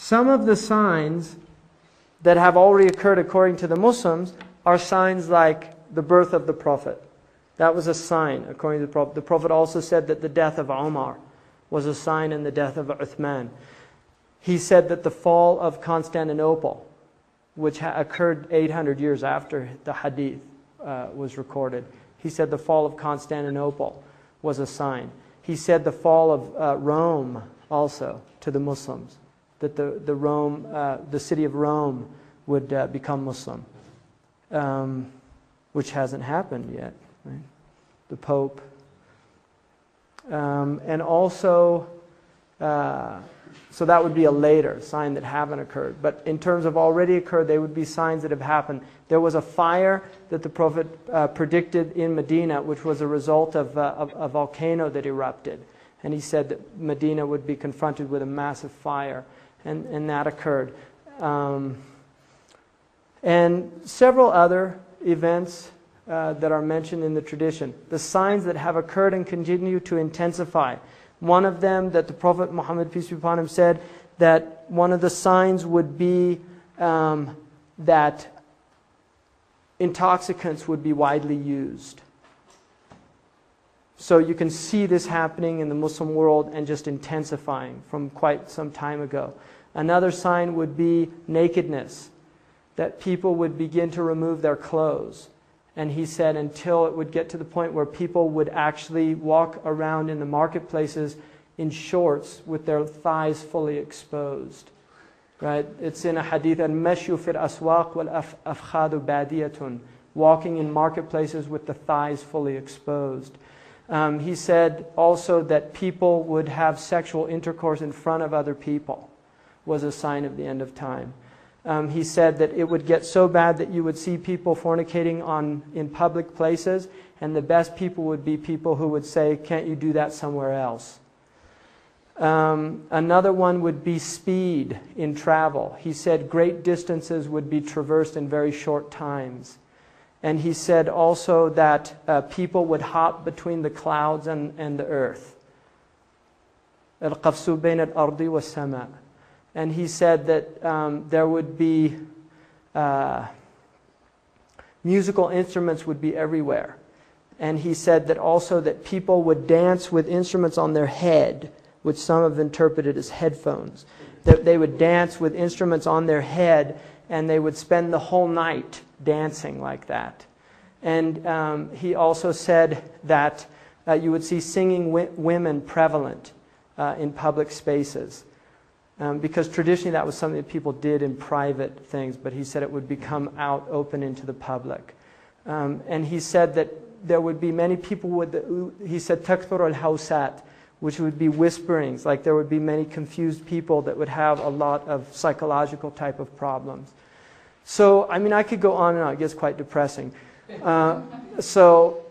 Some of the signs that have already occurred according to the Muslims are signs like the birth of the Prophet. That was a sign according to the Prophet. The Prophet also said that the death of Umar was a sign, and the death of Uthman. He said that the fall of Constantinople, which occurred 800 years after the hadith was recorded, he said the fall of Constantinople was a sign. He said the fall of Rome also to the Muslims, that the city of Rome would become Muslim, which hasn't happened yet. Right? The Pope. And also, so that would be a later sign that haven't occurred. But in terms of already occurred, they would be signs that have happened. There was a fire that the Prophet predicted in Medina, which was a result of a volcano that erupted. And he said that Medina would be confronted with a massive fire. And that occurred. And several other events that are mentioned in the tradition. The signs that have occurred and continue to intensify. One of them that the Prophet Muhammad, peace be upon him, said that one of the signs would be that intoxicants would be widely used. So you can see this happening in the Muslim world and just intensifying from quite some time ago. Another sign would be nakedness, that people would begin to remove their clothes. And he said until it would get to the point where people would actually walk around in the marketplaces in shorts with their thighs fully exposed. Right? It's in a hadith, al-mashyu fil aswaq wal afkhadu badiyatun, walking in marketplaces with the thighs fully exposed. He said also that people would have sexual intercourse in front of other people was a sign of the end of time. He said that it would get so bad that you would see people fornicating in public places, and the best people would be people who would say, can't you do that somewhere else? Another one would be speed in travel. He said great distances would be traversed in very short times. And he said also that people would hop between the clouds and the earth. Al-qafsu bayn al-ardi wa sama. And he said that there would be musical instruments would be everywhere. And he said that also that people would dance with instruments on their head, which some have interpreted as headphones. That they would dance with instruments on their head, and they would spend the whole night dancing like that. And he also said that you would see singing women prevalent in public spaces. Because traditionally that was something that people did in private things, but he said it would become out open into the public. And he said that there would be many people he said takthur al-hawsat, which would be whisperings, like there would be many confused people that would have a lot of psychological type of problems. So, I mean, I could go on and on, it gets quite depressing. So